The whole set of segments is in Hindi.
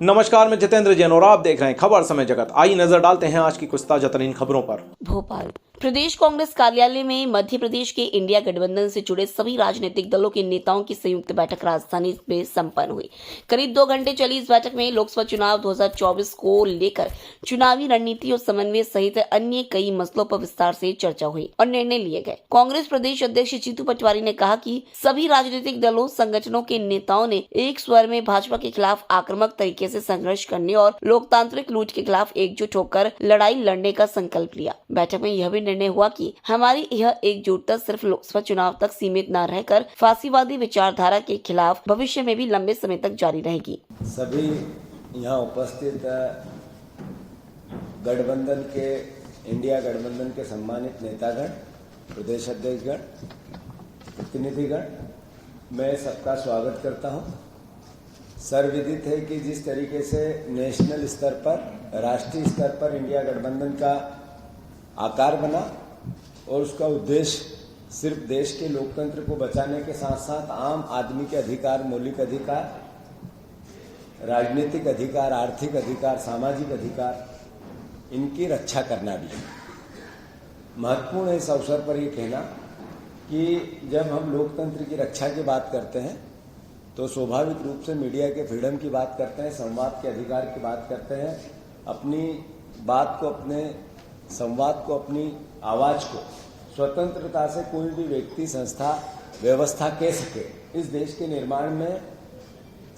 नमस्कार, मैं जितेंद्र जैन और आप देख रहे हैं खबर समय जगत। आइए नजर डालते हैं आज की कुछ ताजा तरीन खबरों पर। भोपाल प्रदेश कांग्रेस कार्यालय में मध्य प्रदेश के इंडिया गठबंधन से जुड़े सभी राजनीतिक दलों के नेताओं की संयुक्त बैठक राजधानी में संपन्न हुई। करीब 2 घंटे चली इस बैठक में लोकसभा चुनाव 2024 को लेकर चुनावी रणनीति और समन्वय सहित अन्य कई मसलों पर विस्तार से चर्चा हुई और निर्णय लिए गए। कांग्रेस प्रदेश अध्यक्ष जीतू पटवारी ने कहा कि सभी राजनीतिक दलों संगठनों के नेताओं ने एक स्वर में भाजपा के खिलाफ आक्रामक तरीके से संघर्ष करने और लोकतांत्रिक लूट के खिलाफ एकजुट होकर लड़ाई लड़ने का संकल्प लिया। बैठक में यह भी निर्णय हुआ कि हमारी यह एकजुटता सिर्फ लोकसभा चुनाव तक सीमित न रहकर फांसीवादी विचारधारा के खिलाफ भविष्य में भी लंबे समय तक जारी रहेगी। सभी यहाँ उपस्थित गठबंधन के इंडिया गठबंधन के सम्मानित नेतागण, प्रदेश अध्यक्षगण, प्रतिनिधिगण, मैं सबका स्वागत करता हूँ। सर्वविदित है कि जिस तरीके से नेशनल स्तर पर, राष्ट्रीय स्तर पर इंडिया गठबंधन का आकार बना और उसका उद्देश्य सिर्फ देश के लोकतंत्र को बचाने के साथ साथ आम आदमी के अधिकार, मौलिक अधिकार, राजनीतिक अधिकार, आर्थिक अधिकार, सामाजिक अधिकार, इनकी रक्षा करना भी है। महत्वपूर्ण है इस अवसर पर यह कहना कि जब हम लोकतंत्र की रक्षा की बात करते हैं तो स्वाभाविक रूप से मीडिया के फ्रीडम की बात करते हैं, संवाद के अधिकार की बात करते हैं, अपनी बात को, अपने संवाद को, अपनी आवाज को स्वतंत्रता से कोई भी व्यक्ति, संस्था, व्यवस्था कह सके, इस देश के निर्माण में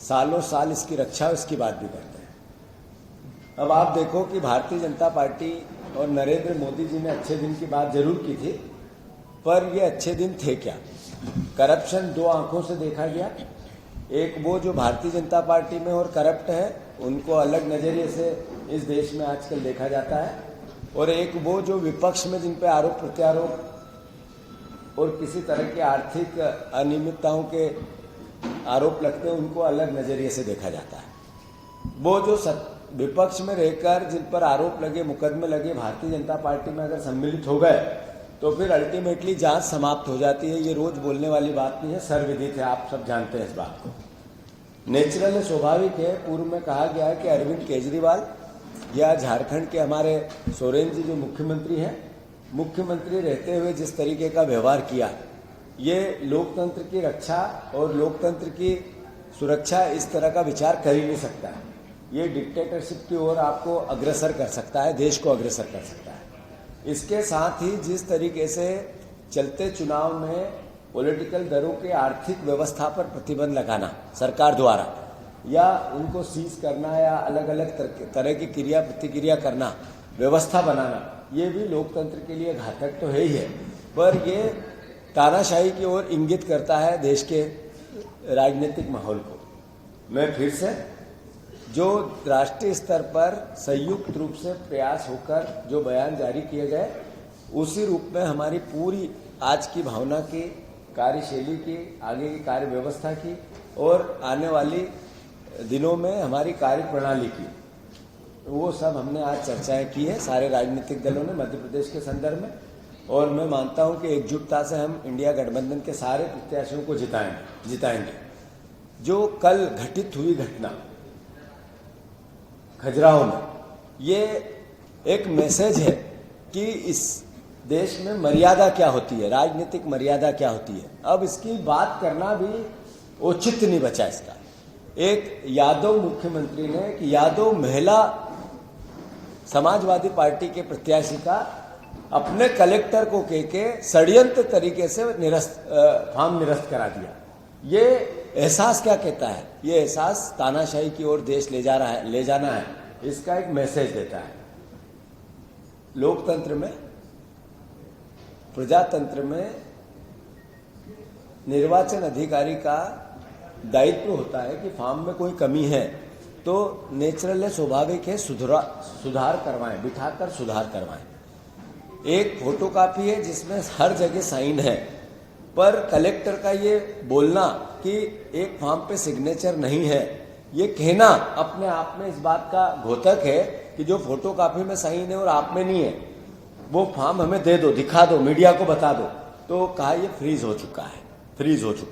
सालों साल इसकी रक्षा, इसकी बात भी करते हैं। अब आप देखो कि भारतीय जनता पार्टी और नरेंद्र मोदी जी ने अच्छे दिन की बात जरूर की थी, पर ये अच्छे दिन थे क्या? करप्शन 2 आंखों से देखा गया। एक वो जो भारतीय जनता पार्टी में और करप्ट है, उनको अलग नजरिए से इस देश में आजकल देखा जाता है, और एक वो जो विपक्ष में जिन पे आरोप प्रत्यारोप और किसी तरह के आर्थिक अनियमितताओं के आरोप लगते हैं, उनको अलग नजरिए से देखा जाता है। वो जो विपक्ष में रहकर जिन पर आरोप लगे, मुकदमे लगे, भारतीय जनता पार्टी में अगर सम्मिलित हो गए तो फिर अल्टीमेटली जांच समाप्त हो जाती है। ये रोज बोलने वाली बात नहीं है, सर्वविदित है, आप सब जानते हैं इस बात को। नेचुरल है, स्वाभाविक है। पूर्व में कहा गया है कि अरविंद केजरीवाल या झारखंड के हमारे सोरेन जी जो मुख्यमंत्री हैं, मुख्यमंत्री रहते हुए जिस तरीके का व्यवहार किया, ये लोकतंत्र की रक्षा और लोकतंत्र की सुरक्षा इस तरह का विचार कर ही नहीं सकता है। ये डिक्टेटरशिप की ओर आपको अग्रसर कर सकता है, देश को अग्रसर कर सकता है। इसके साथ ही जिस तरीके से चलते चुनाव में पॉलिटिकल दलों के आर्थिक व्यवस्था पर प्रतिबंध लगाना सरकार द्वारा, या उनको सीज करना, या अलग अलग तरह की क्रिया प्रतिक्रिया करना, व्यवस्था बनाना, ये भी लोकतंत्र के लिए घातक तो है ही है, पर ये तानाशाही की ओर इंगित करता है देश के राजनीतिक माहौल को। मैं फिर से जो राष्ट्रीय स्तर पर संयुक्त रूप से प्रयास होकर जो बयान जारी किए गए, उसी रूप में हमारी पूरी आज की भावना की, कार्यशैली की, आगे की कार्य व्यवस्था की और आने वाली दिनों में हमारी कार्य प्रणाली की, वो सब हमने आज चर्चाएं की है सारे राजनीतिक दलों ने मध्य प्रदेश के संदर्भ में। और मैं मानता हूं कि एकजुटता से हम इंडिया गठबंधन के सारे प्रत्याशियों को जिताएंगे। जो कल घटित हुई घटना खजुराहो में, ये एक मैसेज है कि इस देश में मर्यादा क्या होती है, राजनीतिक मर्यादा क्या होती है। अब इसकी बात करना भी औचित्य नहीं बचा इसका। एक यादव मुख्यमंत्री ने, एक यादव महिला समाजवादी पार्टी के प्रत्याशी का अपने कलेक्टर को कह के षड्यंत्र तरीके से फॉर्म निरस्त करा दिया। ये एहसास क्या कहता है? ये एहसास तानाशाही की ओर देश ले जाना है, इसका एक मैसेज देता है। लोकतंत्र में, प्रजातंत्र में निर्वाचन अधिकारी का दायित्व होता है कि फॉर्म में कोई कमी है तो नेचुरल है, स्वाभाविक है, सुधार करवाएं, बिठाकर सुधार करवाएं। एक फोटोकॉपी है जिसमें हर जगह साइन है, पर कलेक्टर का ये बोलना कि एक फॉर्म पे सिग्नेचर नहीं है, ये कहना अपने आप में इस बात का घोतक है कि जो फोटोकॉपी में साइन है और आप में नहीं है, वो फॉर्म हमें दे दो, दिखा दो, मीडिया को बता दो। तो कहा ये फ्रीज हो चुका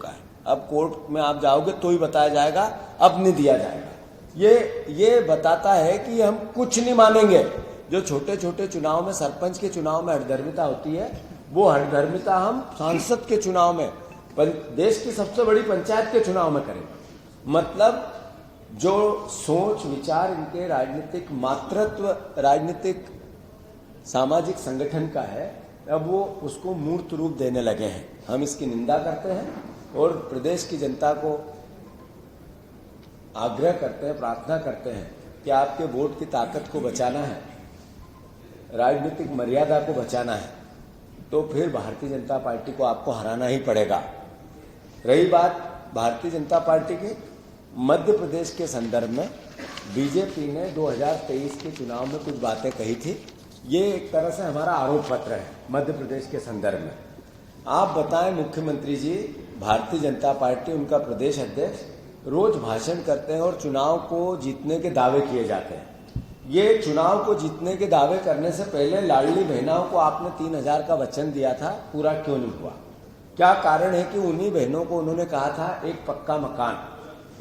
है। अब कोर्ट में आप जाओगे तो ही बताया जाएगा, अब नहीं दिया जाएगा। ये बताता है कि हम कुछ नहीं मानेंगे। जो छोटे छोटे चुनाव में, सरपंच के चुनाव में हठधर्मिता होती है, वो हठधर्मिता हम सांसद के चुनाव में, देश की सबसे बड़ी पंचायत के चुनाव में करेंगे। मतलब जो सोच विचार इनके राजनीतिक मातृत्व, राजनीतिक सामाजिक संगठन का है, अब वो उसको मूर्त रूप देने लगे हैं। हम इसकी निंदा करते हैं और प्रदेश की जनता को आग्रह करते हैं, प्रार्थना करते हैं कि आपके वोट की ताकत को बचाना है, राजनीतिक मर्यादा को बचाना है, तो फिर भारतीय जनता पार्टी को आपको हराना ही पड़ेगा। रही बात भारतीय जनता पार्टी की, मध्य प्रदेश के संदर्भ में बीजेपी ने 2023 के चुनाव में कुछ बातें कही थी। ये एक तरह से हमारा आरोप पत्र है मध्य प्रदेश के संदर्भ में। आप बताएं मुख्यमंत्री जी, भारतीय जनता पार्टी, उनका प्रदेश अध्यक्ष रोज भाषण करते हैं और चुनाव को जीतने के दावे किए जाते हैं। ये चुनाव को जीतने के दावे करने से पहले लाडली बहनों को आपने 3,000 का वचन दिया था, पूरा क्यों नहीं हुआ? क्या कारण है कि उन्हीं बहनों को उन्होंने कहा था एक पक्का मकान,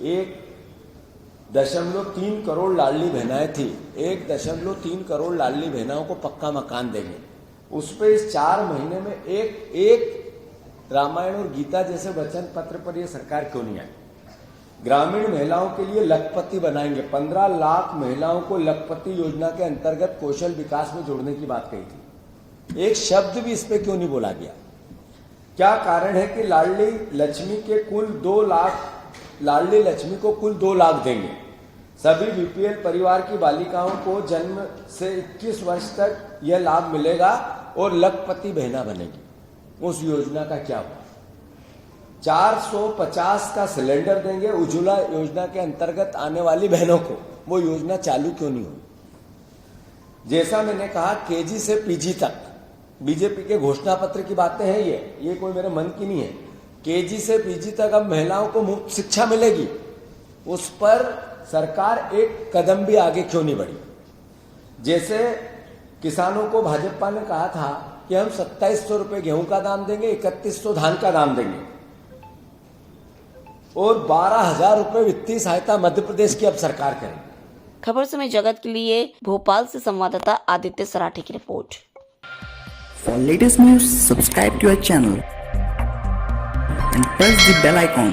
1.3 करोड़ लाडली बहनाएं थी, 1.3 करोड़ लाडली बहनों को पक्का मकान देंगे। उस पर इस 4 महीने में एक रामायण और गीता जैसे वचन पत्र पर यह सरकार क्यों नहीं आई? ग्रामीण महिलाओं के लिए लखपति बनाएंगे, 15 लाख महिलाओं को लखपति योजना के अंतर्गत कौशल विकास में जोड़ने की बात कही थी। एक शब्द भी इस पे क्यों नहीं बोला गया? क्या कारण है कि लाडली लक्ष्मी के कुल 2 लाख, लाडली लक्ष्मी को कुल 2 लाख देंगे, सभी बीपीएल परिवार की बालिकाओं को जन्म से 21 वर्ष तक यह लाभ मिलेगा और लखपति बहना बनेगी। उस योजना का क्या हुआ? 450 का सिलेंडर देंगे उज्ज्वला योजना के अंतर्गत आने वाली बहनों को, वो योजना चालू क्यों नहीं हुई? जैसा मैंने कहा, केजी से पीजी तक बीजेपी के घोषणा पत्र की बातें हैं, ये कोई मेरे मन की नहीं है। केजी से पीजी तक अब महिलाओं को मुफ्त शिक्षा मिलेगी, उस पर सरकार एक कदम भी आगे क्यों नहीं बढ़ी? जैसे किसानों को भाजपा ने कहा था कि हम 2700 रुपए गेहूं का दाम देंगे, 3100 धान का दाम देंगे और 12,000 रुपए वित्तीय सहायता मध्य प्रदेश की अब सरकार करेगी। खबर समय जगत के लिए भोपाल से संवाददाता आदित्य सराठे की report. For latest news, subscribe to our channel and press the bell icon.